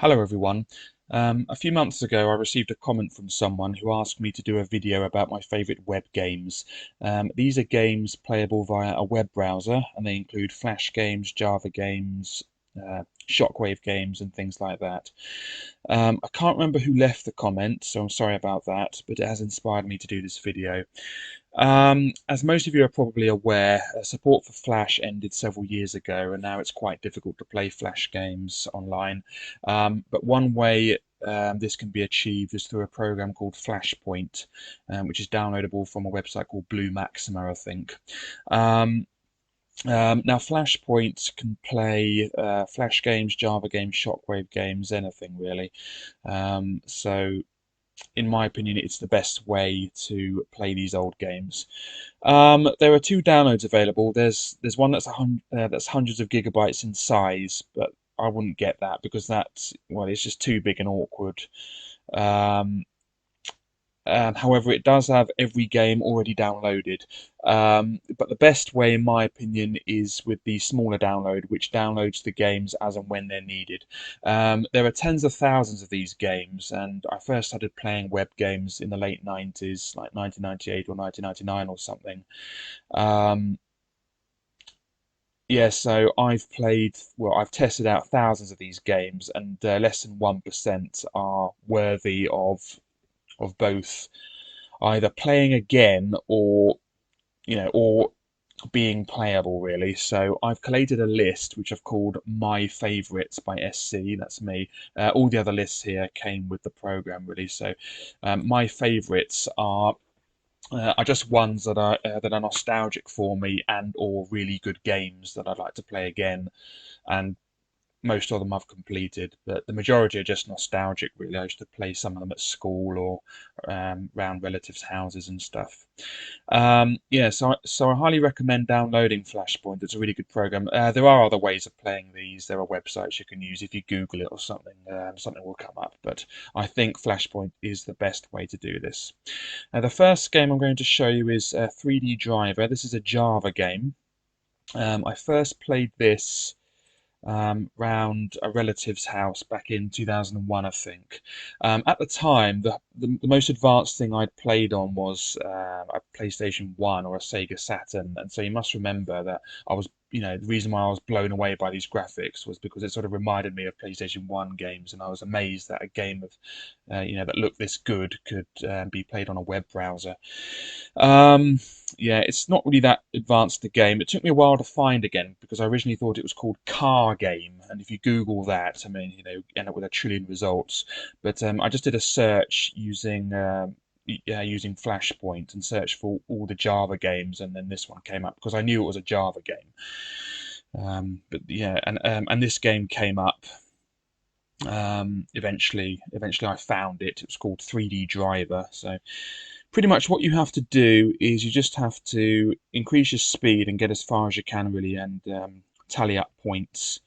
Hello everyone. A few months ago I received a comment from someone who asked me to do a video about my favourite web games. These are games playable via a web browser and they include Flash games, Java games, Shockwave games and things like that. I can't remember who left the comment, so I'm sorry about that, but it has inspired me to do this video. As most of you are probably aware, support for Flash ended several years ago, and now it's quite difficult to play Flash games online. But one way this can be achieved is through a program called Flashpoint, which is downloadable from a website called Blue Maxima, I think. Now, Flashpoint can play Flash games, Java games, Shockwave games, anything really. So in my opinion, it's the best way to play these old games. There are two downloads available. There's one that's hundreds of gigabytes in size, but I wouldn't get that because it's just too big and awkward. Um, However, it does have every game already downloaded. But the best way, in my opinion, is with the smaller download, which downloads the games as and when they're needed. There are tens of thousands of these games, and I first started playing web games in the late 90s, like 1998 or 1999 or something. Um, yeah, so I've tested out thousands of these games, and less than 1% are worthy of both either playing again or being playable really. So I've collated a list which I've called My Favourites by SC. That's me. All the other lists here came with the program really. So my favourites are just ones that are nostalgic for me and or really good games that I'd like to play again. And most of them I've completed, but the majority are just nostalgic, really. I used to play some of them at school or round relatives' houses and stuff. Yeah, so I highly recommend downloading Flashpoint. It's a really good program. There are other ways of playing these. There are websites you can use if you Google it or something. Something will come up, but I think Flashpoint is the best way to do this. The first game I'm going to show you is 3D Driver. This is a Java game. I first played this round a relative's house back in 2001, I think. At the time, the most advanced thing I'd played on was a PlayStation 1 or a Sega Saturn, and so you must remember that the reason why I was blown away by these graphics was because it sort of reminded me of PlayStation 1 games, and I was amazed that a game that looked this good could be played on a web browser. Yeah, it's not really that advanced a game. It took me a while to find again because I originally thought it was called Car Game, and if you Google that, I mean, you end up with a trillion results. But I just did a search using Flashpoint and searched for all the Java games, and then this one came up because I knew it was a Java game. But yeah, and this game came up. Eventually I found it. It was called 3D Driver. So pretty much what you have to do is you just have to increase your speed and get as far as you can really, and tally up points.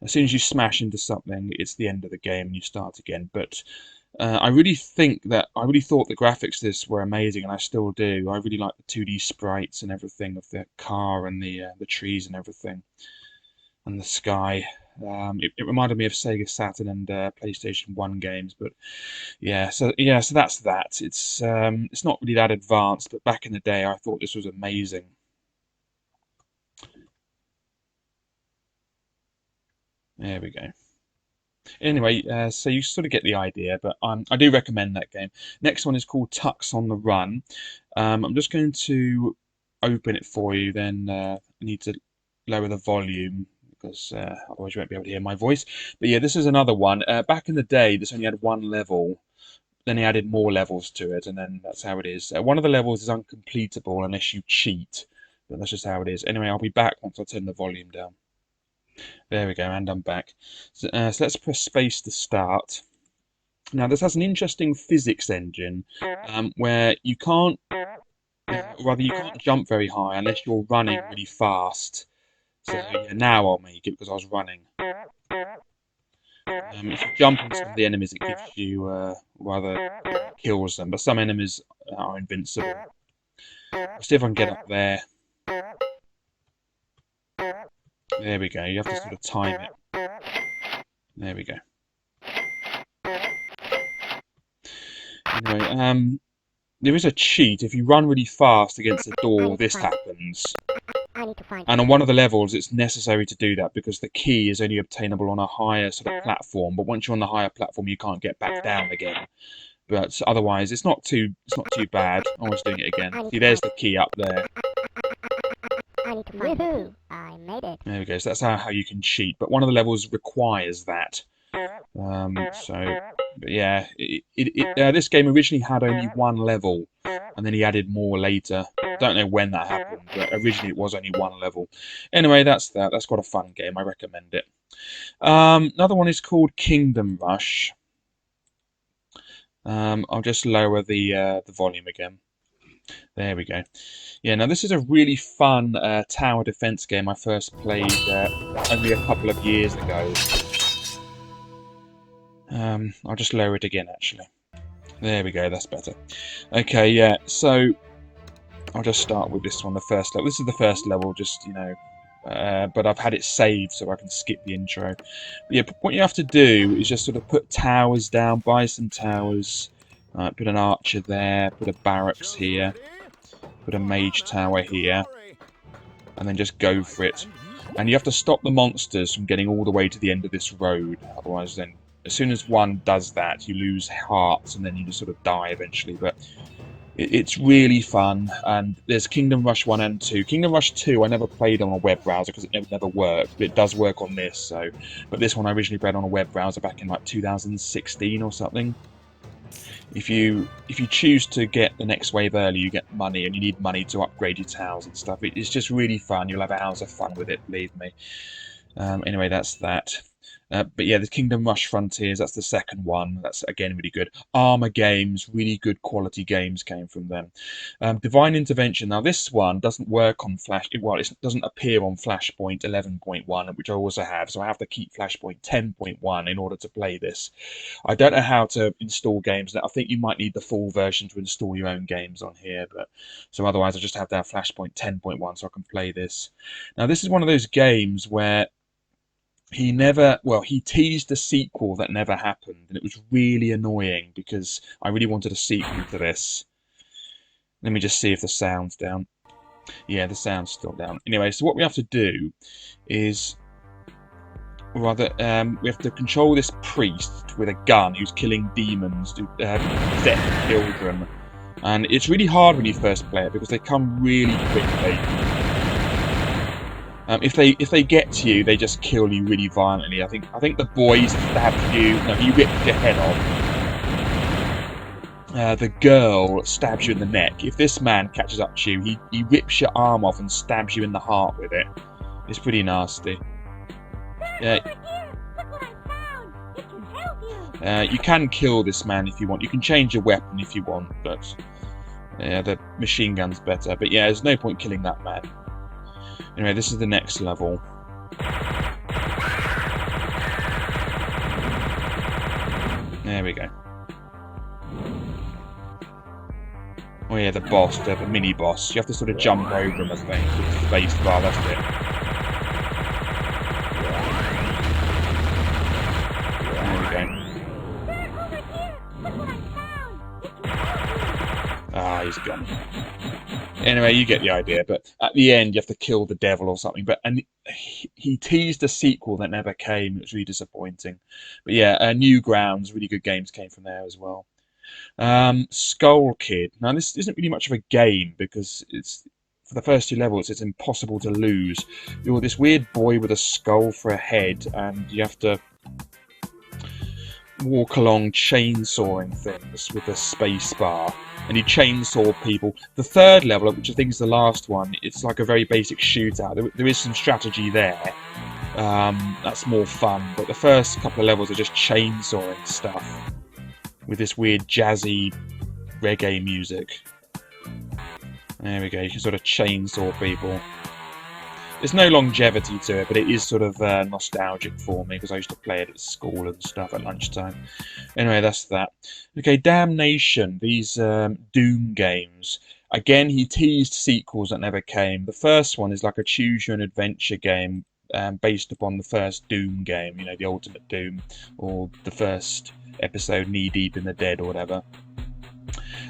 As soon as you smash into something, it's the end of the game and you start again. But I really thought the graphics of this were amazing, and I still do. I really like the 2D sprites and everything of the car and the trees and everything and the sky. It reminded me of Sega Saturn and PlayStation 1 games, but so that's that. It's not really that advanced, but back in the day, I thought this was amazing. There we go. Anyway, so you sort of get the idea, but I do recommend that game. Next one is called Tux On The Run. I'm just going to open it for you, then I need to lower the volume because otherwise you won't be able to hear my voice. But yeah, this is another one. Back in the day, this only had one level. Then he added more levels to it, and then that's how it is. One of the levels is uncompletable unless you cheat, but that's just how it is. Anyway, I'll be back once I turn the volume down. There we go, and I'm back. So let's press space to start. Now, this has an interesting physics engine where you can't jump very high unless you're running really fast. So yeah, now I'll make it because I was running. If you jump on some of the enemies, it gives you rather kills them. But some enemies are invincible. I'll see if I can get up there. There we go. You have to sort of time it. There we go. Anyway, there is a cheat. If you run really fast against the door, this happens. And on one of the levels, it's necessary to do that because the key is only obtainable on a higher sort of platform. But once you're on the higher platform, you can't get back down again. But otherwise, it's not too bad. I was doing it again. See, there's the key up there. Woohoo! I made it. There we go. So that's how you can cheat. But one of the levels requires that. But yeah, this game originally had only one level, and then he added more later. Don't know when that happened, but originally it was only one level. Anyway, that's that. That's quite a fun game. I recommend it. Another one is called Kingdom Rush. I'll just lower the volume again. There we go. Yeah, now this is a really fun tower defense game I first played only a couple of years ago. I'll just lower it again, actually. There we go, that's better. Okay, yeah, so I'll just start with this one, the first level. This is the first level, just, you know, but I've had it saved so I can skip the intro. But yeah, what you have to do is just sort of put towers down, buy some towers, put an archer there, put a barracks here, put a mage tower here, and then just go for it. And you have to stop the monsters from getting all the way to the end of this road, otherwise then as soon as one does that, you lose hearts and then you just sort of die eventually. But it's really fun. And there's Kingdom Rush 1 and 2. Kingdom Rush 2 I never played on a web browser because it never worked. But it does work on this. So, but this one I originally played on a web browser back in like 2016 or something. If you choose to get the next wave early, you get money, and you need money to upgrade your towers and stuff. It's just really fun. You'll have hours of fun with it, believe me. Anyway, that's that. But yeah, the Kingdom Rush Frontiers, that's the second one. That's, again, really good. Armour games, really good quality games came from them. Divine Intervention. Now, this one doesn't work on well, it doesn't appear on Flashpoint 11.1, which I also have, so I have to keep Flashpoint 10.1 in order to play this. I don't know how to install games. I think you might need the full version to install your own games on here, but so otherwise I just have to have Flashpoint 10.1 so I can play this. Now, this is one of those games where he teased a sequel that never happened, and it was really annoying because I really wanted a sequel to this. Let me just see if the sound's down. Yeah, the sound's still down. Anyway, so what we have to do is, we have to control this priest with a gun who's killing demons, deaf children, and it's really hard when you first play it because they come really quickly. If they get to you, they just kill you really violently. I think the boy stabbed you. No, he ripped your head off. The girl stabs you in the neck. If this man catches up to you, he rips your arm off and stabs you in the heart with it. It's pretty nasty. Yeah. You can kill this man if you want. You can change your weapon if you want, but yeah, the machine gun's better. But yeah, there's no point killing that man. Anyway, this is the next level. There we go. Oh yeah, the boss, the mini boss. You have to sort of jump over him, I think, with the space bar, that's it. Ah, he's gone. Anyway, you get the idea, but at the end you have to kill the devil or something. And he teased a sequel that never came. It was really disappointing. But yeah, Newgrounds, really good games came from there as well. Skull Kid. Now this isn't really much of a game because it's, for the first two levels, it's impossible to lose. You're this weird boy with a skull for a head, and you have to walk along chainsawing things with a space bar, and you chainsaw people. The third level, which I think is the last one, it's like a very basic shootout. There is some strategy there. That's more fun, but the first couple of levels are just chainsawing stuff with this weird jazzy reggae music. There we go, you can sort of chainsaw people. There's no longevity to it, but it is sort of nostalgic for me because I used to play it at school and stuff at lunchtime. Anyway, that's that. Okay, Damnation, these Doom games. Again, he teased sequels that never came. The first one is like a choose-your-own-adventure game based upon the first Doom game, you know, the Ultimate Doom, or the first episode, Knee Deep in the Dead or whatever.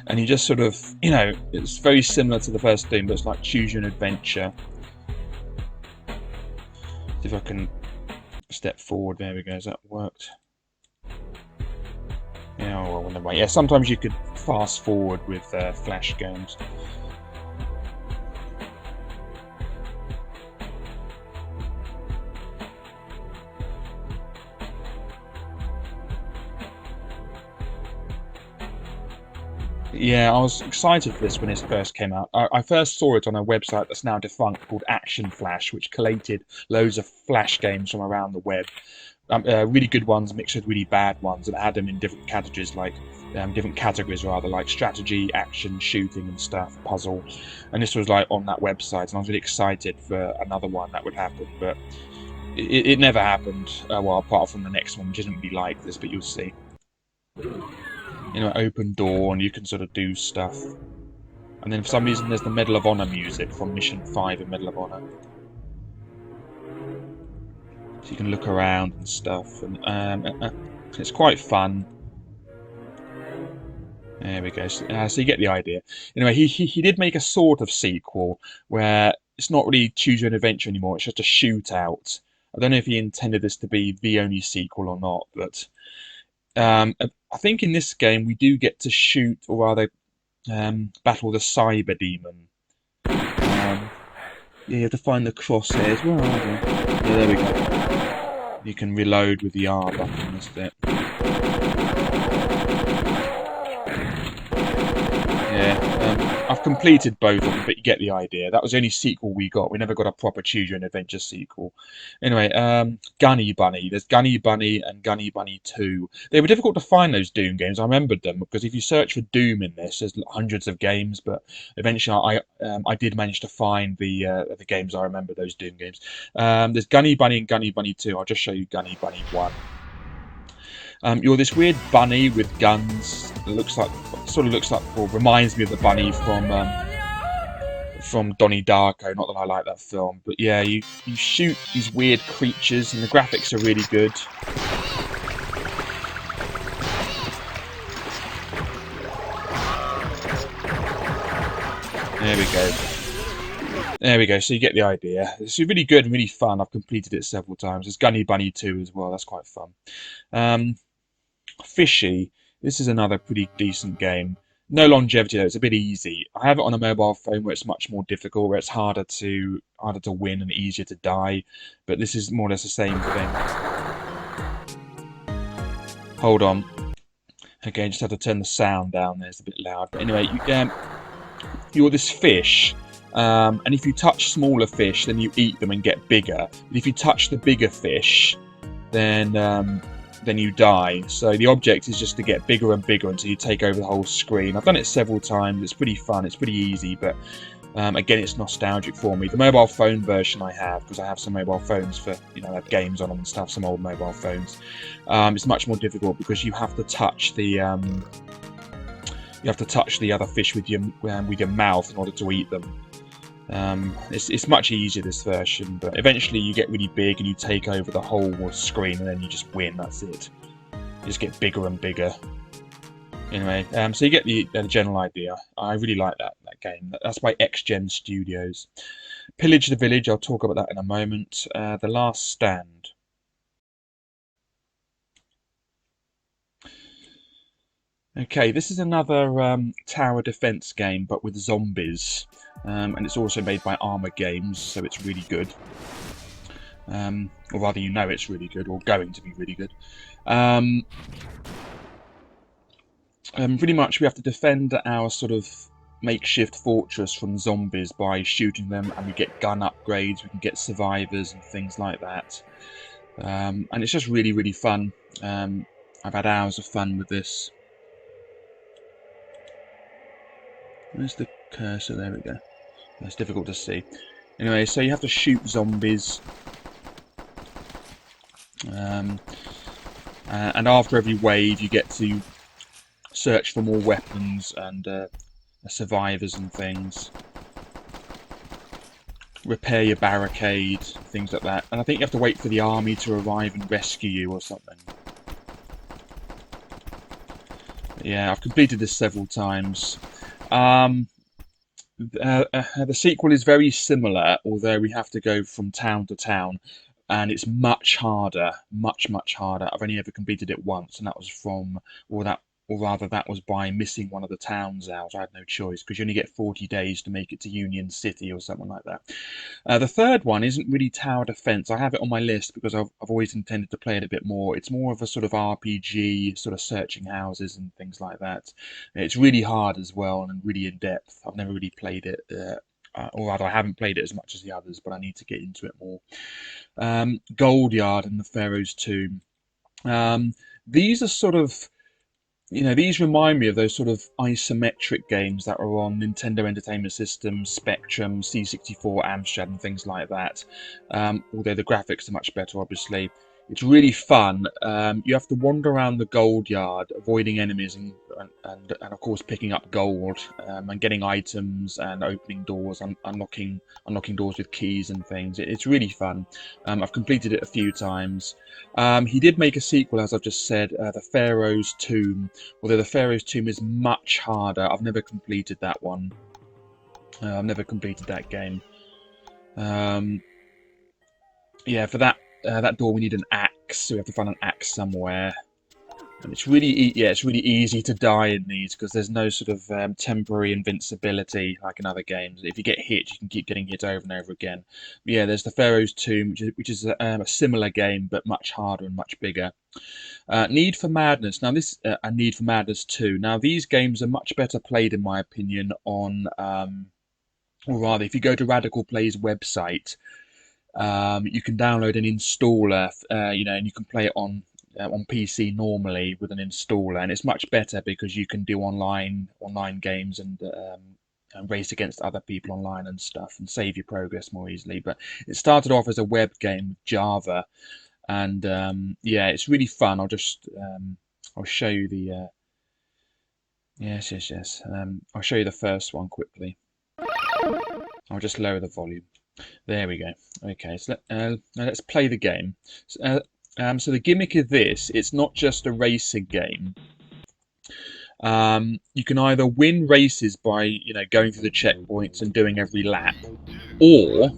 And you just sort of, you know, it's very similar to the first Doom, but it's like choose your own adventure. See if I can step forward. There we go. Has that worked? Yeah, well, on the way. Yeah, sometimes you could fast forward with Flash games. Yeah, I was excited for this when it first came out. I first saw it on a website that's now defunct called Action Flash, which collated loads of Flash games from around the web. Really good ones mixed with really bad ones, and had them in different categories, like like strategy, action, shooting, and stuff, puzzle. And this was like on that website, and I was really excited for another one that would happen, but it never happened. Well, apart from the next one, which isn't really like this, but you'll see. You know, open door, and you can sort of do stuff. And then for some reason, there's the Medal of Honor music from Mission 5 in Medal of Honor. So you can look around and stuff, and it's quite fun. There we go. So you get the idea. Anyway, he did make a sort of sequel where it's not really choose your own adventure anymore. It's just a shootout. I don't know if he intended this to be the only sequel or not, but I think in this game we do get to shoot, or rather battle the cyber demon. Yeah, you have to find the crosshairs. Where are they? Yeah, there we go. You can reload with the R button, that's it. Yeah, I've completed both of them, but you get the idea. That was the only sequel we got. We never got a proper Choose Your Own Adventure sequel. Anyway, Gunny Bunny. There's Gunny Bunny and Gunny Bunny 2. They were difficult to find, those Doom games. I remembered them, because if you search for Doom in this, there's hundreds of games, but eventually I did manage to find the games I remember, those Doom games. There's Gunny Bunny and Gunny Bunny 2. I'll just show you Gunny Bunny 1. You're this weird bunny with guns. It reminds me of the bunny from Donnie Darko. Not that I like that film, but yeah, you shoot these weird creatures, and the graphics are really good. There we go. There we go. So you get the idea. It's really good and really fun. I've completed it several times. There's Gunny Bunny 2 as well. That's quite fun. Fishy. This is another pretty decent game. No longevity though. It's a bit easy. I have it on a mobile phone where it's much more difficult, where it's harder to win and easier to die. But this is more or less the same thing. Hold on. Again, just have to turn the sound down there. It's a bit loud. But anyway, you're this fish. And if you touch smaller fish, then you eat them and get bigger. But if you touch the bigger fish, then you die. So the object is just to get bigger and bigger until you take over the whole screen. I've done it several times. It's pretty fun. It's pretty easy, but again, it's nostalgic for me. The mobile phone version I have, because I have some mobile phones for, I have games on them and stuff, some old mobile phones. It's much more difficult because you have to touch the other fish with your mouth in order to eat them. It's much easier, this version, but eventually you get really big and you take over the whole screen, and then you just win. That's it. You just get bigger and bigger. Anyway, so you get the general idea. I really like that game. That's by XGen Studios. Pillage the Village. I'll talk about that in a moment. The Last Stand. Okay, this is another tower defense game, but with zombies. And it's also made by Armour Games, so it's really good. Or rather, it's really good, or going to be really good. Pretty much we have to defend our sort of makeshift fortress from zombies by shooting them, and we get gun upgrades, we can get survivors and things like that. And it's just really, really fun. I've had hours of fun with this. Where's the cursor? There we go. It's difficult to see. Anyway, so you have to shoot zombies. And after every wave you get to search for more weapons and survivors and things. Repair your barricade, things like that. And I think you have to wait for the army to arrive and rescue you or something. Yeah, I've completed this several times. The sequel is very similar, although we have to go from town to town, and it's much harder, much harder. I've only ever completed it once, and that was from, or that, or rather, that was by missing one of the towns out. I had no choice because you only get 40 days to make it to Union City or something like that. The third one isn't really tower defense. I have it on my list because I've always intended to play it a bit more. It's more of a sort of RPG, sort of searching houses and things like that. It's really hard as well and really in depth. I've never really played it, or rather, I haven't played it as much as the others, but I need to get into it more. Goldyard and the Pharaoh's Tomb. These are sort of, these remind me of those sort of isometric games that are on Nintendo Entertainment System, Spectrum, C64, Amstrad, and things like that. Although the graphics are much better, obviously. It's really fun. You have to wander around the gold yard, avoiding enemies and of course picking up gold and getting items and opening doors, and unlocking doors with keys and things. It's really fun. I've completed it a few times. He did make a sequel, as I've just said, the Pharaoh's Tomb. Although the Pharaoh's Tomb is much harder. I've never completed that one. I've never completed that game. Yeah, for that door we need an axe, so we have to find an axe somewhere. And it's really, it's really easy to die in these because there's no sort of temporary invincibility like in other games. If you get hit, you can keep getting hit over and over again. But yeah, there's the Pharaoh's Tomb, which is a similar game but much harder and much bigger. Need for Madness. Now this and Need for Madness 2. Now these games are much better played, in my opinion, on, or rather, if you go to Radical Play's website. You can download an installer, and you can play it on PC normally with an installer, and it's much better because you can do online games and race against other people online and stuff, and save your progress more easily. But it started off as a web game with Java, and yeah, it's really fun. I'll show you the yes. I'll show you the first one quickly. I'll just lower the volume. There we go. Okay, so now let's play the game. So the gimmick of this, it's not just a racing game. You can either win races by going through the checkpoints and doing every lap, or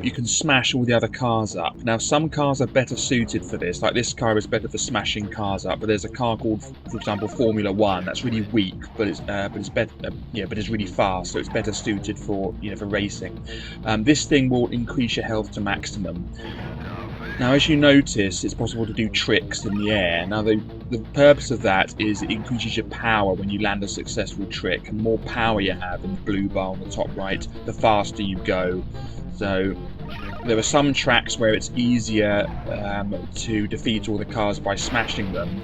you can smash all the other cars up. Now, some cars are better suited for this. Like this car is better for smashing cars up. But there's a car called, for example, Formula One. That's really weak, but it's better. But it's really fast, so it's better suited for for racing. This thing will increase your health to maximum. Now, as you notice, it's possible to do tricks in the air. Now, the purpose of that is it increases your power when you land a successful trick. And the more power you have in the blue bar on the top right, the faster you go. So there are some tracks where it's easier to defeat all the cars by smashing them,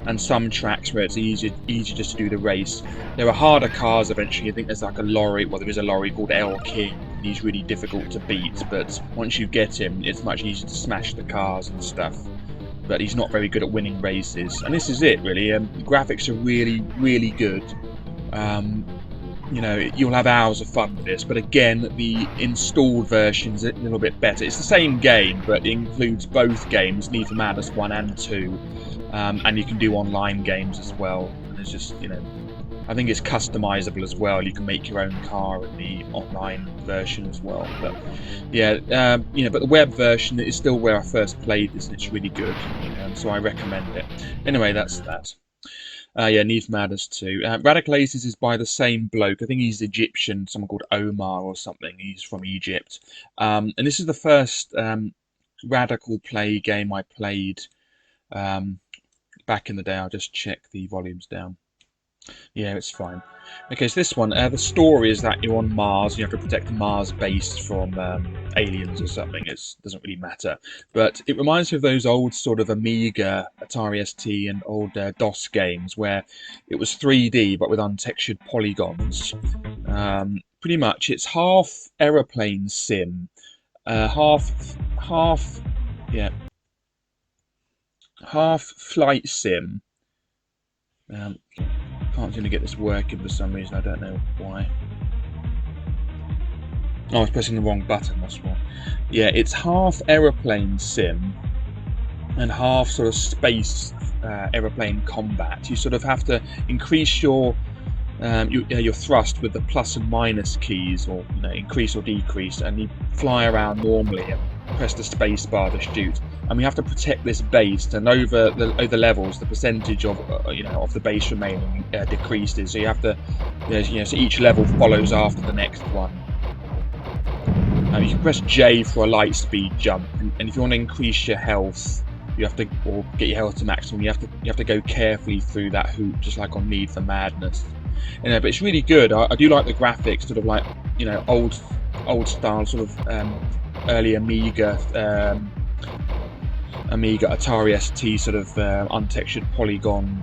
and some tracks where it's easier just to do the race. There are harder cars eventually. I think there's like a lorry. Well, there is a lorry called El King. He's really difficult to beat, but once you get him, it's much easier to smash the cars and stuff. But he's not very good at winning races, and this is it really. The graphics are really good. You'll have hours of fun with this, but again, the installed version's a little bit better. It's the same game, but it includes both games, Need for Madness 1 and 2, and you can do online games as well. And it's just, I think it's customizable as well. You can make your own car in the online version as well. But yeah, but the web version is still where I first played this, and it's really good, so I recommend it. Anyway, that's that. Yeah, Need for Madness 2. Radical Aces is by the same bloke. I think he's Egyptian, someone called Omar or something. He's from Egypt. And this is the first Radical Play game I played back in the day. I'll just check the volumes down. Yeah, it's fine. Okay, so this one, the story is that you're on Mars, and you have to protect the Mars base from aliens or something. It doesn't really matter. But it reminds me of those old sort of Amiga, Atari ST, and old DOS games where it was 3D but with untextured polygons. Pretty much, it's half aeroplane sim, half flight sim. Can't seem to get this working for some reason. I don't know why. Oh, I was pressing the wrong button, that's why. Yeah, it's half aeroplane sim and half sort of space aeroplane combat. You sort of have to increase your thrust with the plus and minus keys, or increase or decrease, and you fly around normally and press the space bar to shoot. And we have to protect this base, and over the levels, the percentage of of the base remaining decreases. So you have to, so each level follows after the next one. You can press J for a light speed jump, and if you want to increase your health, or get your health to maximum, you have to go carefully through that hoop, just like on Need for Madness. But it's really good. I do like the graphics, sort of like old style, sort of early Amiga Atari ST sort of untextured polygon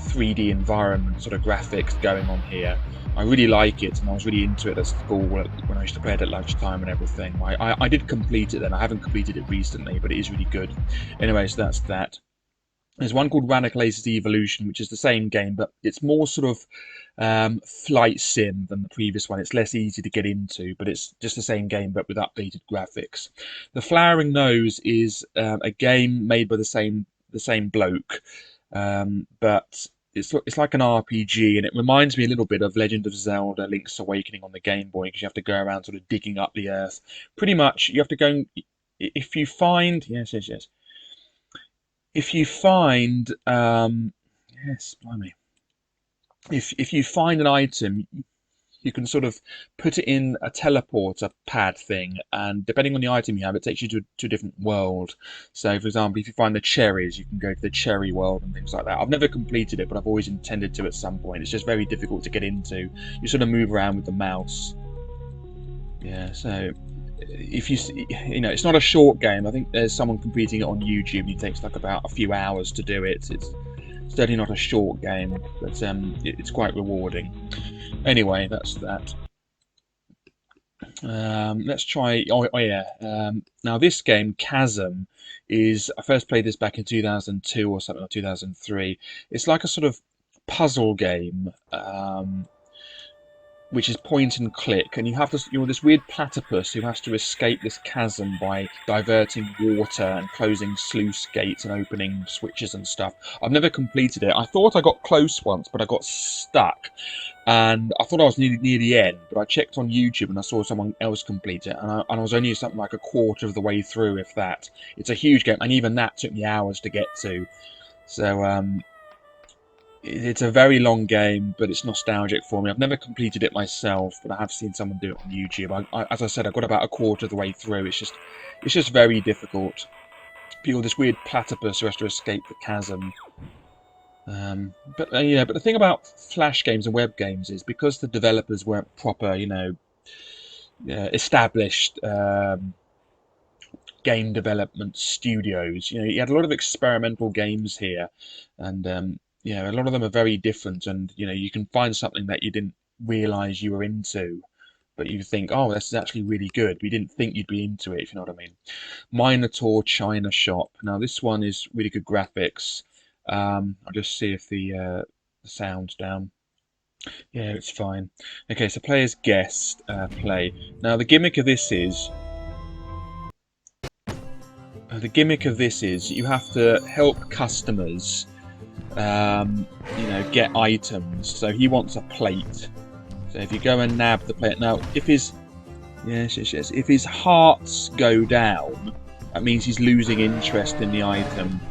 3D environment sort of graphics going on here. I really like it, and I was really into it at school when I used to play it at lunchtime and everything. I did complete it then. I haven't completed it recently, but it is really good. Anyway, so that's that. There's one called Radical Aces Evolution, which is the same game, but it's more sort of flight sim than the previous one. It's less easy to get into, but it's just the same game, but with updated graphics. The Flowering Nose is a game made by the same bloke, but it's like an RPG, and it reminds me a little bit of Legend of Zelda: Link's Awakening on the Game Boy, because you have to go around sort of digging up the earth. Pretty much, you have to go. If you find if you find yes, blimey. If you find an item, you can sort of put it in a teleporter pad thing, and depending on the item you have, it takes you to a different world. So, for example, if you find the cherries, you can go to the cherry world and things like that. I've never completed it, but I've always intended to at some point. It's just very difficult to get into. You sort of move around with the mouse. Yeah, so if it's not a short game. I think there's someone competing it on YouTube, and it takes like about a few hours to do it. It's certainly not a short game, but it's quite rewarding. Anyway, that's that. Let's try. Now this game, Chasm, I first played this back in 2002 or something, or 2003. It's like a sort of puzzle game. Which is point and click, and you have this weird platypus who has to escape this chasm by diverting water and closing sluice gates and opening switches and stuff. I've never completed it. I thought I got close once, but I got stuck, and I thought I was near the end. But I checked on YouTube and I saw someone else complete it, and I was only something like a quarter of the way through, if that. It's a huge game, and even that took me hours to get to. So it's a very long game, but it's nostalgic for me. I've never completed it myself, but I have seen someone do it on YouTube. As I said, I got about a quarter of the way through. It's just very difficult. You're this weird platypus who has to escape the chasm. But the thing about Flash games and web games is, because the developers weren't proper, established game development studios. You had a lot of experimental games here, and a lot of them are very different, and you can find something that you didn't realize you were into, but you think, oh, this is actually really good. We didn't think you'd be into it, if you know what I mean. Minotaur China Shop. Now this one is really good graphics. I'll just see if the sound's down. Yeah, it's fine. Okay, so players guest play. Now the gimmick of this is you have to help customers get items. So he wants a plate. So if you go and nab the plate, now if his hearts go down, that means he's losing interest in the item.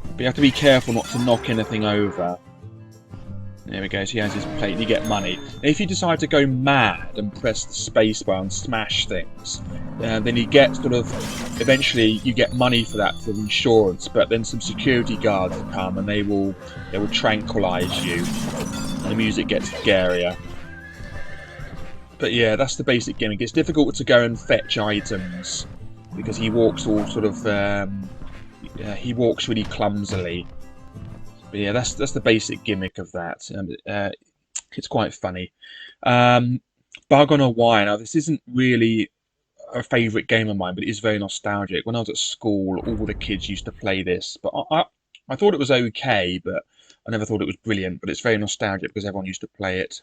But you have to be careful not to knock anything over. There we go, so he has his plate and you get money. And if you decide to go mad and press the spacebar and smash things, then you get eventually you get money for that, for insurance, but then some security guards come and they will tranquilize you, and the music gets scarier. But yeah, that's the basic gimmick. It's difficult to go and fetch items because he walks all he walks really clumsily. But yeah, that's the basic gimmick of that. It's quite funny. Bug on a Wire. Now, this isn't really a favourite game of mine, but it is very nostalgic. When I was at school, all the kids used to play this. But I thought it was okay, but I never thought it was brilliant. But it's very nostalgic because everyone used to play it.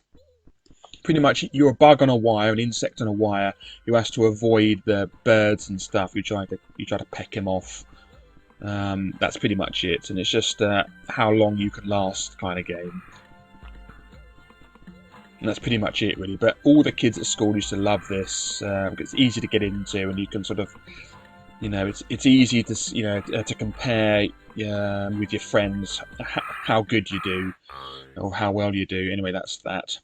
Pretty much, you're a bug on a wire, an insect on a wire, who has to avoid the birds and stuff who try to peck him off. That's pretty much it, and it's just how long you can last kind of game. And that's pretty much it, really. But all the kids at school used to love this. It's easy to get into, and you can sort of, it's easy to, to compare with your friends how good you do or how well you do. Anyway, that's that.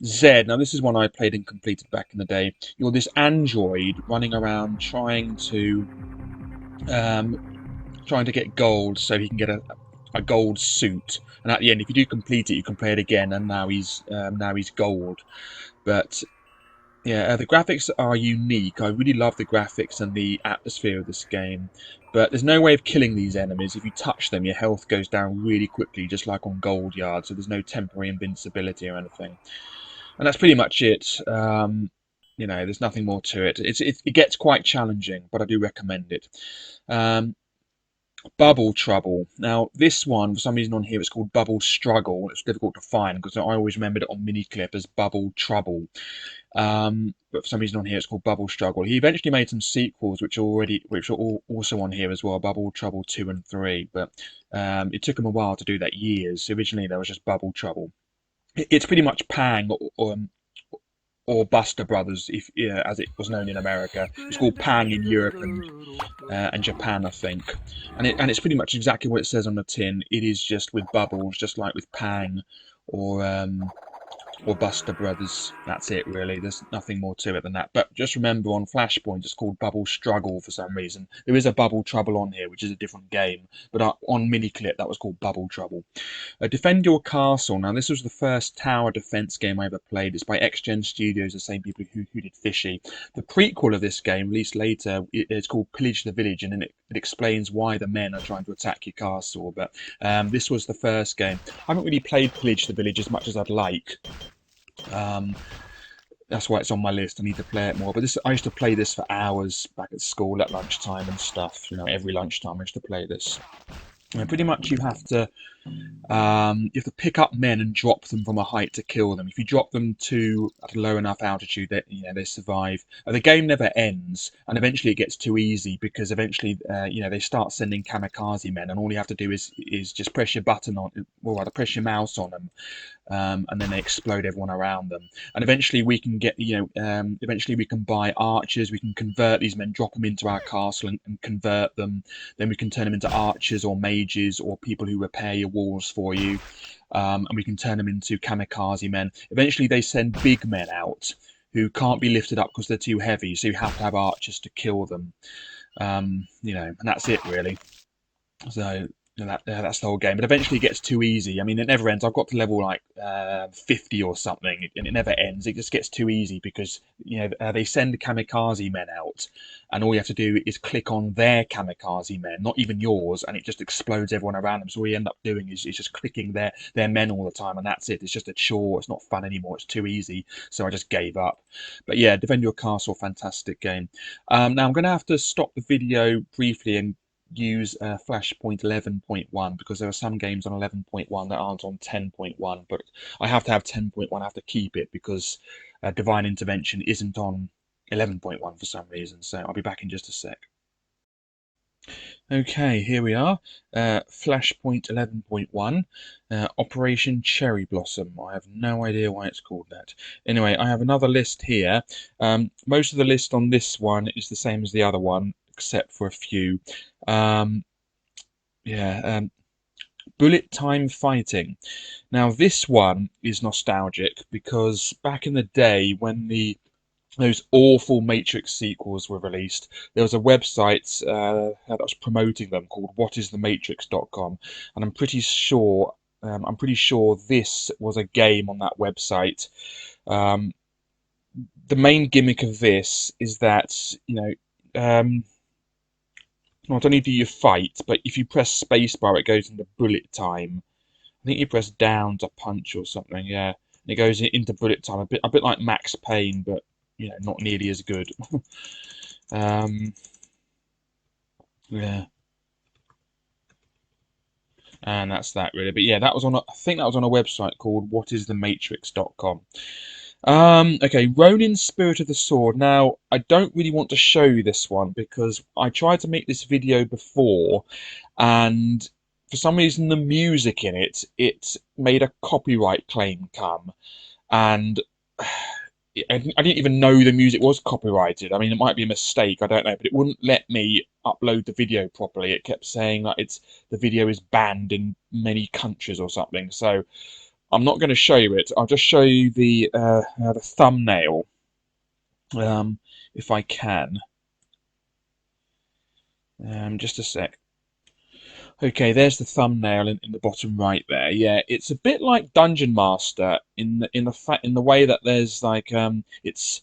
Z. Now, this is one I played and completed back in the day. You're this android running around trying to get gold so he can get a gold suit. And at the end, if you do complete it, you can play it again, and now he's gold. But yeah, the graphics are unique. I really love the graphics and the atmosphere of this game. But there's no way of killing these enemies. If you touch them, your health goes down really quickly, just like on Goldyard. So there's no temporary invincibility or anything. And that's pretty much it. There's nothing more to it. It gets quite challenging, but I do recommend it. Bubble Trouble. Now, this one, for some reason on here, it's called Bubble Struggle. It's difficult to find because I always remembered it on Miniclip as Bubble Trouble. But for some reason on here, it's called Bubble Struggle. He eventually made some sequels, which are also on here as well, Bubble Trouble 2 and 3. But it took him a while to do that, years. Originally, there was just Bubble Trouble. It's pretty much Pang or Buster Brothers, as it was known in America. It's called Pang in Europe and Japan, I think. And it's pretty much exactly what it says on the tin. It is just with bubbles, just like with Pang or Buster Brothers. That's it, really. There's nothing more to it than that. But just remember, on Flashpoint, it's called Bubble Struggle for some reason. There is a Bubble Trouble on here, which is a different game. But on Miniclip, that was called Bubble Trouble. Defend Your Castle. Now, this was the first tower defense game I ever played. It's by XGen Studios, the same people who did Fishy. The prequel of this game, released later, it's called Pillage the Village, and it explains why the men are trying to attack your castle. But this was the first game. I haven't really played Pillage the Village as much as I'd like. That's why it's on my list. I need to play it more. But I used to play this for hours back at school at lunchtime and stuff. Every lunchtime I used to play this. And pretty much you have to pick up men and drop them from a height to kill them. If you drop them at a low enough altitude, they survive. The game never ends, and eventually it gets too easy because eventually they start sending kamikaze men, and all you have to do is just press your button on, or rather press your mouse on them, and then they explode everyone around them. And eventually we can get eventually we can buy archers. We can convert these men, drop them into our castle, and convert them. Then we can turn them into archers or mages or people who repair your walls for you, and we can turn them into kamikaze men. Eventually they send big men out who can't be lifted up because they're too heavy, so you have to have archers to kill them. And that's it, really. So that's the whole game. But eventually it gets too easy. I mean, it never ends. I've got to level like 50 or something, and it never ends. It just gets too easy because they send kamikaze men out, and all you have to do is click on their kamikaze men, not even yours, and it just explodes everyone around them. So all you end up doing is just clicking their men all the time, and that's it. It's just a chore. It's not fun anymore. It's too easy. So I just gave up. But yeah, Defend Your Castle, fantastic game. Now I'm going to have to stop the video briefly and use Flashpoint 11.1 because there are some games on 11.1 that aren't on 10.1, but I have to have 10.1. I have to keep it because Divine Intervention isn't on 11.1 for some reason. So I'll be back in just a sec. Okay, here we are. Flashpoint 11.1, Operation Cherry Blossom. I have no idea why it's called that. Anyway, I have another list here. Most of the list on this one is the same as the other one, except for a few. Bullet Time Fighting. Now, this one is nostalgic because back in the day when those awful Matrix sequels were released, there was a website that was promoting them called whatisthematrix.com, and I'm pretty sure this was a game on that website. The main gimmick of this is that not only do you fight, but if you press spacebar, it goes into bullet time. I think you press down to punch or something, yeah. And it goes into bullet time, a bit like Max Payne, but not nearly as good. Yeah. And that's that really. But yeah, that was I think that was on a website called whatisthematrix.com. Okay, Ronin Spirit of the Sword. Now, I don't really want to show you this one because I tried to make this video before, and for some reason the music in it made a copyright claim come, and I didn't even know the music was copyrighted. I mean, it might be a mistake, I don't know, but it wouldn't let me upload the video properly. It kept saying that the video is banned in many countries or something. So I'm not going to show you it. I'll just show you the thumbnail, if I can. Just a sec. Okay, there's the thumbnail in the bottom right there. Yeah, it's a bit like Dungeon Master in the way that there's like it's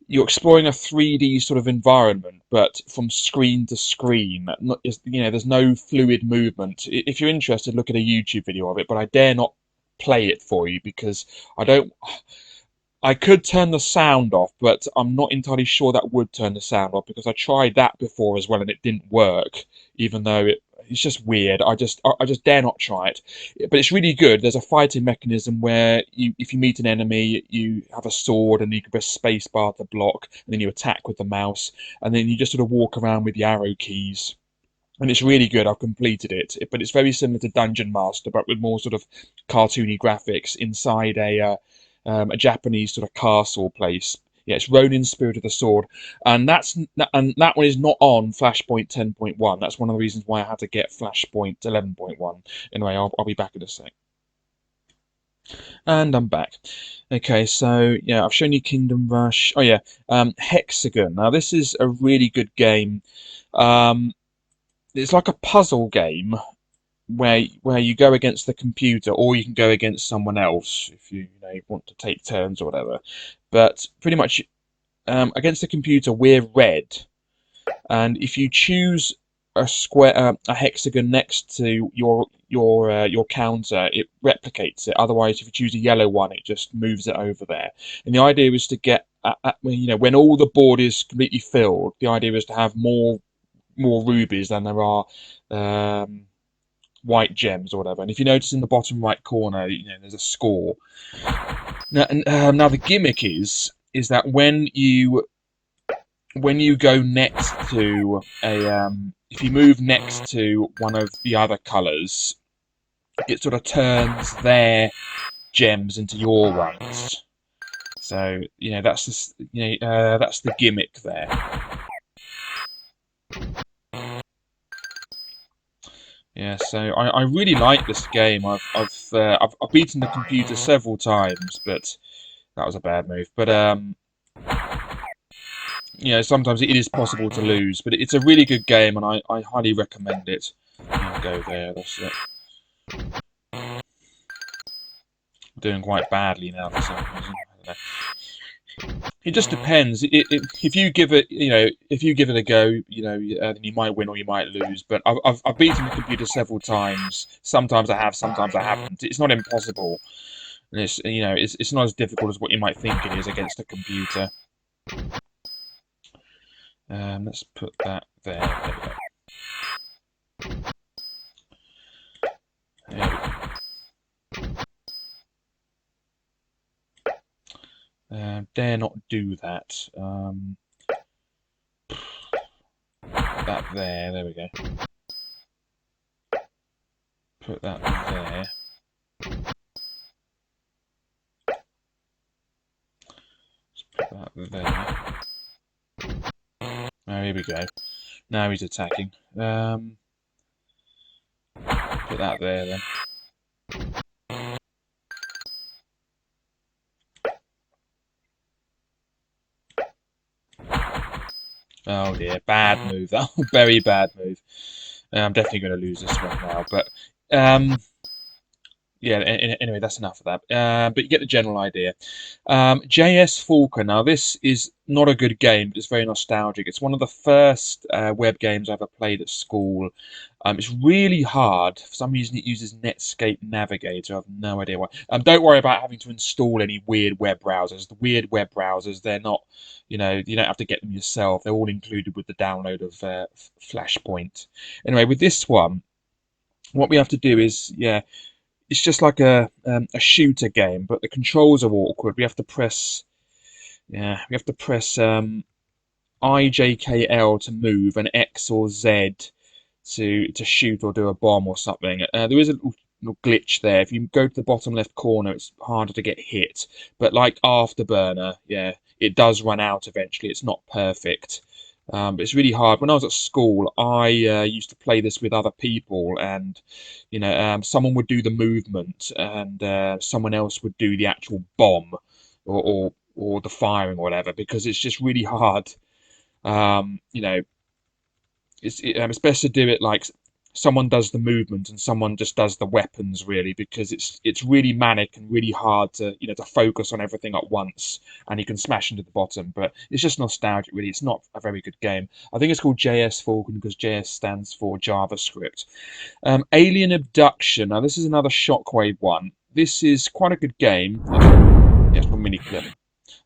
you're exploring a 3D sort of environment, but from screen to screen. Not, there's no fluid movement. If you're interested, look at a YouTube video of it. But I dare not play it for you because I don't. I could turn the sound off, but I'm not entirely sure that would turn the sound off because I tried that before as well and it didn't work. Even though it's just weird. I just dare not try it. But it's really good. There's a fighting mechanism where if you meet an enemy, you have a sword and you can press space bar to block, and then you attack with the mouse, and then you just sort of walk around with the arrow keys. And it's really good. I've completed it, but it's very similar to Dungeon Master, but with more sort of cartoony graphics inside a Japanese sort of castle place. Yeah, it's Ronin Spirit of the Sword, and that one is not on Flashpoint 10.1. That's one of the reasons why I had to get Flashpoint 11.1. Anyway, I'll be back in a sec. And I'm back. Okay, so yeah, I've shown you Kingdom Rush. Oh yeah, Hexagon. Now this is a really good game. Um, it's like a puzzle game where you go against the computer, or you can go against someone else if you want to take turns or whatever. But pretty much against the computer, we're red, and if you choose a square, a hexagon next to your counter, it replicates it. Otherwise, if you choose a yellow one, it just moves it over there. And the idea is to get, when all the board is completely filled, the idea is to have more rubies than there are white gems or whatever. And if you notice in the bottom right corner, there's a score. Now the gimmick is that when you go next to if you move next to one of the other colours, it sort of turns their gems into your ones. So that's that's the gimmick there. Yeah, so I really like this game. I've beaten the computer several times, but that was a bad move. But sometimes it is possible to lose, but it's a really good game, and I highly recommend it. I'll go there. That's it. I'm doing quite badly now for some reason. I don't know. It just depends. If you give it, if you give it a go, then you might win or you might lose. But I've beaten the computer several times. Sometimes I have, sometimes I haven't. It's not impossible, and it's not as difficult as what you might think it is against a computer. Let's put that there. There we go. There we go. Dare not do that. Put that there. There we go. Put that there. Let's put that there. Oh, here we go. Now he's attacking. Put that there then. Oh dear, bad move. Oh, very bad move. I'm definitely going to lose this one now, but yeah. Anyway, that's enough of that. But you get the general idea. JS Falcon. Now, this is not a good game, but it's very nostalgic. It's one of the first web games I ever played at school. It's really hard. For some reason, it uses Netscape Navigator. I have no idea why. Don't worry about having to install any weird web browsers. The weird web browsers, they're not, you don't have to get them yourself. They're all included with the download of Flashpoint. Anyway, with this one, what we have to do is, it's just like a shooter game, but the controls are awkward. We have to press we have to press IJKL to move and X or Z to shoot or do a bomb or something. There is a little glitch there. If you go to the bottom left corner, it's harder to get hit. But like Afterburner, yeah, it does run out eventually. It's not perfect. But it's really hard. When I was at school, I used to play this with other people, and someone would do the movement, and someone else would do the actual bomb, or the firing or whatever, because it's just really hard. You know, it's best to do it like someone does the movement and someone just does the weapons, really, because it's really manic and really hard to focus on everything at once, and you can smash into the bottom. But it's just nostalgic, really. It's not a very good game. I think it's called JS Falcon because JS stands for JavaScript. Alien Abduction. Now this is another Shockwave one. This is quite a good game. Yes, one mini clip.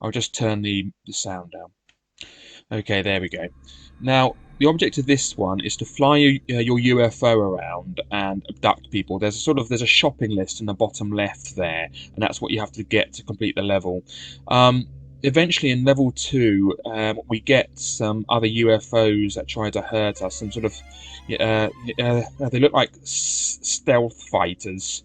I'll just turn the sound down. Okay, there we go. Now, the object of this one is to fly your UFO around and abduct people. There's a shopping list in the bottom left there, and that's what you have to get to complete the level. Eventually, in level 2, we get some other UFOs that try to hurt us. Some sort of they look like stealth fighters.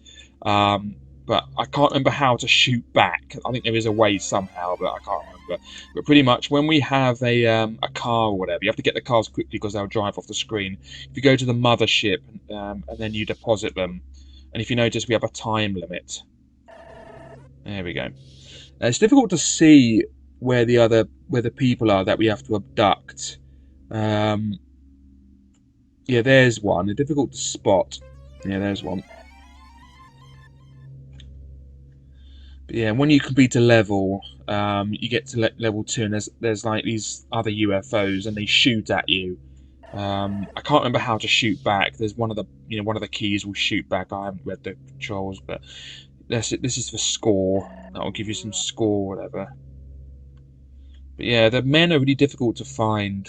But I can't remember how to shoot back. I think there is a way somehow, but I can't remember. But pretty much, when we have a car or whatever, you have to get the cars quickly because they'll drive off the screen. If you go to the mothership and then you deposit them, and if you notice, we have a time limit. There we go. It's difficult to see where the people are that we have to abduct. Yeah, there's one. They're difficult to spot. Yeah, there's one. Yeah, when you complete a level, you get to level 2, and there's like these other UFOs, and they shoot at you. I can't remember how to shoot back. There's one of the keys will shoot back. I haven't read the controls, but this is for score. That will give you some score, whatever. But yeah, the men are really difficult to find.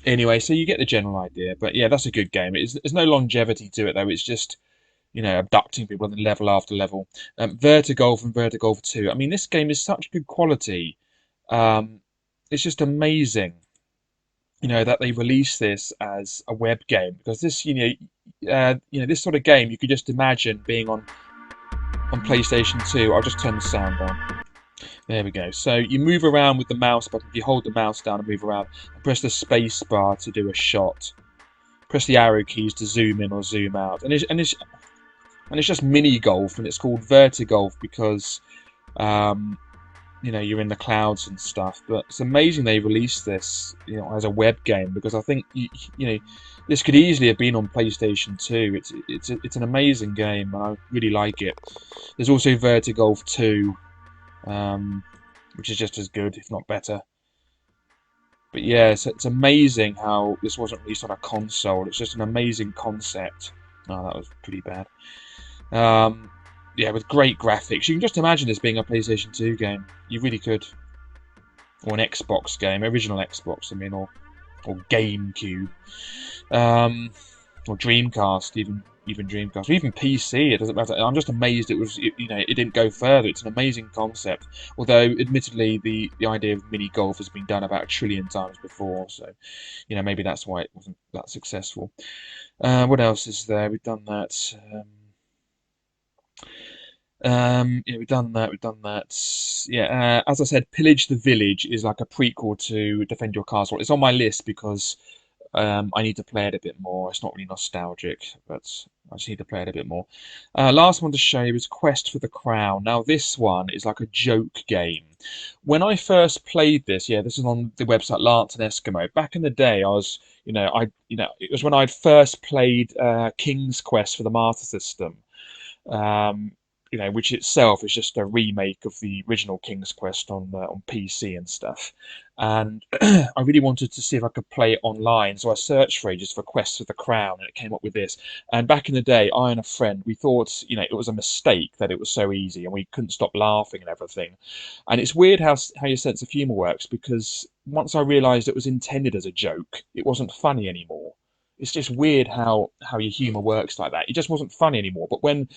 Anyway, so you get the general idea. But yeah, that's a good game. There's no longevity to it though. It's just abducting people and then level after level. Vertol from Vertol 2. I mean, this game is such good quality. It's just amazing, that they release this as a web game, because this, this sort of game you could just imagine being on PlayStation 2. I'll just turn the sound down. There we go. So you move around with the mouse button. If you hold the mouse down and move around, and press the space bar to do a shot. Press the arrow keys to zoom in or zoom out, and it's just mini golf, and it's called Vertigolf because you're in the clouds and stuff. But it's amazing they released this as a web game, because I think this could easily have been on PlayStation 2. It's an amazing game, and I really like it. There's also Vertigolf 2, which is just as good, if not better. But yeah, it's amazing how this wasn't released on a console. It's just an amazing concept. Oh, that was pretty bad. Yeah, with great graphics. You can just imagine this being a PlayStation 2 game. You really could. Or an Xbox game, original Xbox, I mean, or GameCube. Or Dreamcast, even Dreamcast, or even PC, it doesn't matter. I'm just amazed it didn't go further. It's an amazing concept. Although, admittedly, the idea of mini golf has been done about 1 trillion times before, so, maybe that's why it wasn't that successful. What else is there? We've done that. Yeah, we've done that. Yeah, as I said, Pillage the Village is like a prequel to Defend Your Castle. It's on my list because I need to play it a bit more. It's not really nostalgic, but I just need to play it a bit more. Last one to show you is Quest for the Crown. Now, this one is like a joke game. When I first played this, yeah, this is on the website Lance and Eskimo. Back in the day, I was, it was when I'd first played King's Quest for the Master System. Which itself is just a remake of the original King's Quest on PC and stuff. And I really wanted to see if I could play it online, so I searched for ages for Quest for the Crown, and it came up with this. And back in the day, I and a friend, we thought, it was a mistake that it was so easy, and we couldn't stop laughing and everything. And it's weird how your sense of humour works, because once I realised it was intended as a joke, it wasn't funny anymore. it's just weird how your humour works like that. It just wasn't funny anymore. But when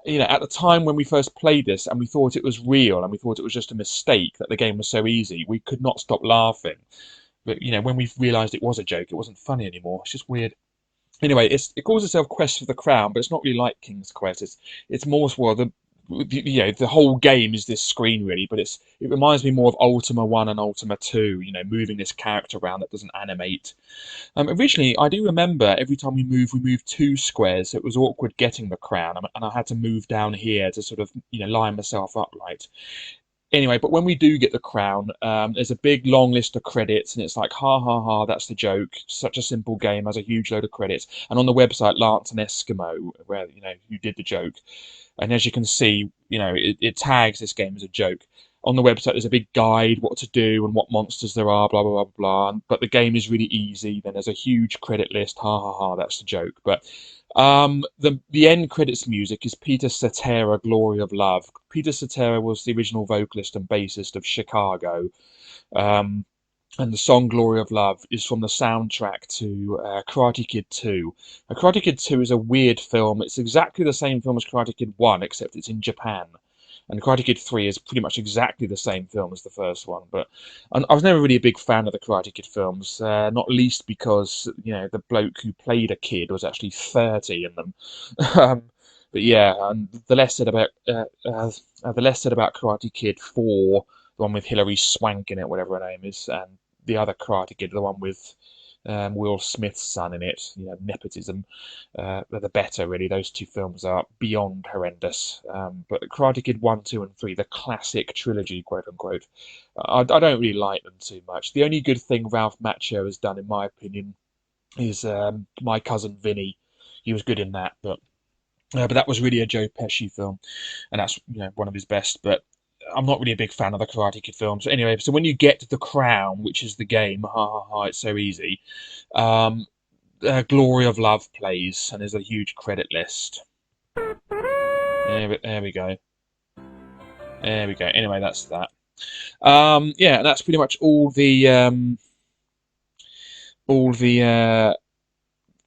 at the time when we first played this and we thought it was real and we thought it was just a mistake that the game was so easy, we could not stop laughing. But when we realised it was a joke, it wasn't funny anymore. It's just weird. Anyway, it calls itself Quest for the Crown, but it's not really like King's Quest. It's more well the whole game is this screen really, but it reminds me more of Ultima 1 and Ultima 2. Moving this character around that doesn't animate. Originally, I do remember every time we moved 2 squares, so it was awkward getting the crown, and I had to move down here to sort of line myself up right. Anyway, but when we do get the crown, there's a big long list of credits, and it's like, ha ha ha, that's the joke. Such a simple game has a huge load of credits. And on the website, Lance and Eskimo, where you did the joke, and as you can see, it tags this game as a joke. On the website, there's a big guide what to do and what monsters there are, blah blah blah blah. But the game is really easy. Then there's a huge credit list. Ha ha ha, that's the joke. But the end credits music is Peter Cetera, "Glory of Love." Peter Cetera was the original vocalist and bassist of Chicago, um, and the song "Glory of Love" is from the soundtrack to Karate Kid 2. Karate Kid 2 is a weird film. It's exactly the same film as Karate Kid 1, except it's in Japan. And Karate Kid 3 is pretty much exactly the same film as the first one. But I was never really a big fan of the Karate Kid films, not least because the bloke who played a kid was actually 30 in them. um, but yeah, and the less said about Karate Kid 4, the one with Hilary Swank in it, whatever her name is, and the other Karate Kid, the one with Will Smith's son in it, nepotism, the better, really. Those 2 films are beyond horrendous. But Karate Kid 1, 2, and 3, the classic trilogy, quote unquote, I don't really like them too much. The only good thing Ralph Macchio has done, in my opinion, is My Cousin Vinny. He was good in that, but that was really a Joe Pesci film, and that's one of his best. But I'm not really a big fan of the Karate Kid films. Anyway, so when you get to the Crown, which is the game, ha ha ha, it's so easy. Um, Glory of Love plays, and there's a huge credit list. There we go. There we go. Anyway, that's that. Yeah, that's pretty much all the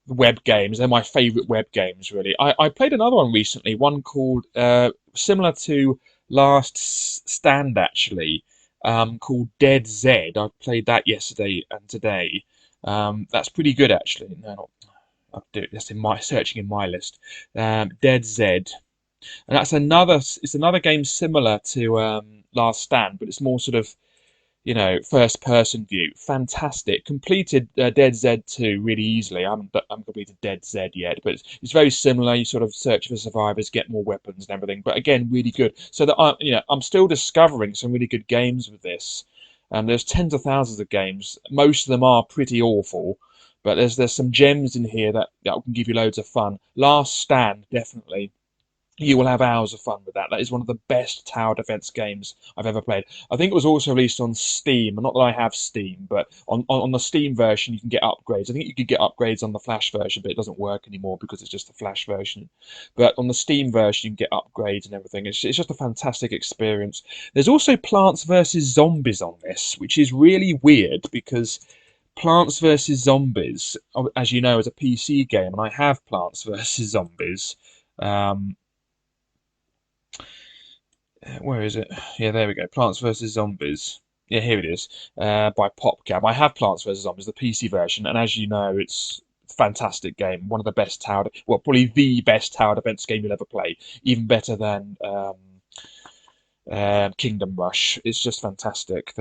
web games. They're my favourite web games, really. I played another one recently, one called similar to Last Stand, actually, called Dead Z. I played that yesterday and today. That's pretty good, actually. No, not, I'll do it. That's in my searching in my list. Dead Z, and that's another. It's another game similar to Last Stand, but it's more sort of first person view. Fantastic. Completed Dead Z2 really easily. I haven't completed Dead Z yet, but it's very similar. You sort of search for survivors, get more weapons and everything. But again, really good. So that I'm still discovering some really good games with this. There's tens of thousands of games. Most of them are pretty awful, but there's some gems in here that can give you loads of fun. Last Stand, definitely. You will have hours of fun with that. That is one of the best tower defense games I've ever played. I think it was also released on Steam. Not that I have Steam, but on the Steam version you can get upgrades. I think you could get upgrades on the Flash version, but it doesn't work anymore because it's just the Flash version. But on the Steam version you can get upgrades and everything. It's just a fantastic experience. There's also Plants vs Zombies on this, which is really weird because Plants vs Zombies, as you know, is a PC game, and I have Plants vs Zombies. Um, Where is it? Yeah, there we go. Plants vs Zombies. Yeah, here it is. By PopCap. I have Plants vs Zombies, the PC version, and as you know, it's a fantastic game. One of the best well, probably the best tower defense game you'll ever play. Even better than Kingdom Rush. It's just fantastic.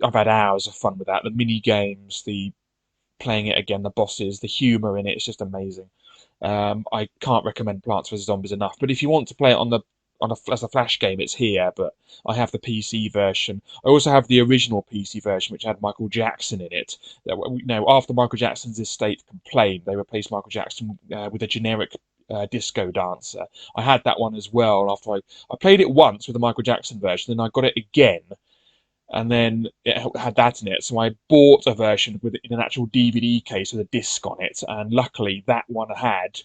I've had hours of fun with that. The mini games, the playing it again, the bosses, the humour in it. It's just amazing. I can't recommend Plants vs Zombies enough. But if you want to play it as a flash game, it's here. But I have the PC version. I also have the original PC version, which had Michael Jackson in it. After Michael Jackson's estate complained, they replaced Michael Jackson with a generic disco dancer. I had that one as well. After I played it once with the Michael Jackson version, then I got it again, and then it had that in it. So I bought a version in an actual DVD case with a disc on it, and luckily that one had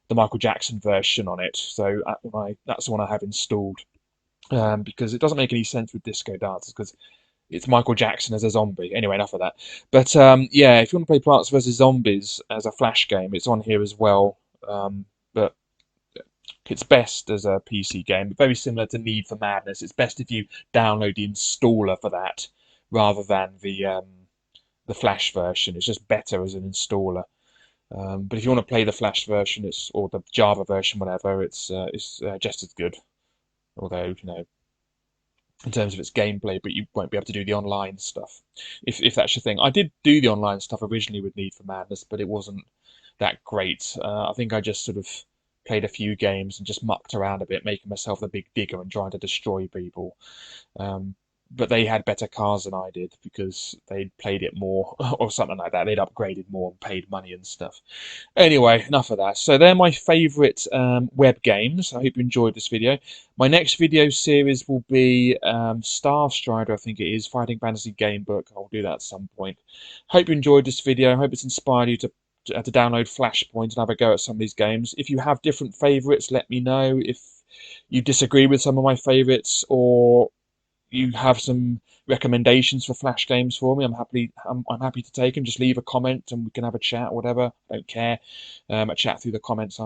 the Michael Jackson version on it. So that's the one I have installed, because it doesn't make any sense with disco dancers, because it's Michael Jackson as a zombie. Anyway, enough of that. But yeah, if you want to play Plants vs Zombies as a Flash game, it's on here as well. But it's best as a PC game, very similar to Need for Madness. It's best if you download the installer for that rather than the Flash version. It's just better as an installer. But if you want to play the Flash version, it's or the Java version, whatever, it's just as good. Although in terms of its gameplay, but you won't be able to do the online stuff if that's your thing. I did do the online stuff originally with Need for Madness, but it wasn't that great. I think I just sort of played a few games and just mucked around a bit, making myself the big digger and trying to destroy people. Um, but they had better cars than I did because they'd played it more or something like that. They'd upgraded more and paid money and stuff. Anyway, enough of that. So they're my favourite web games. I hope you enjoyed this video. My next video series will be Star Strider, I think it is, Fighting Fantasy Game Book. I'll do that at some point. Hope you enjoyed this video. I hope it's inspired you to download Flashpoint and have a go at some of these games. If you have different favourites, let me know. If you disagree with some of my favourites or you have some recommendations for Flash games for me, I'm happy to take them. Just leave a comment and we can have a chat, or whatever. I don't care. A chat through the comments.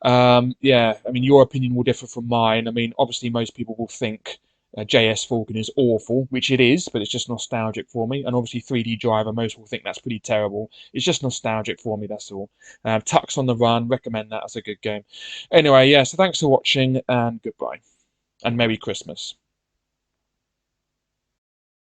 Yeah. I mean, your opinion will differ from mine. I mean, obviously, most people will think JS Falcon is awful, which it is, but it's just nostalgic for me. And obviously, 3D Driver, most will think that's pretty terrible. It's just nostalgic for me. That's all. Tux on the Run, recommend that as a good game. Anyway, yeah. So thanks for watching and goodbye and Merry Christmas.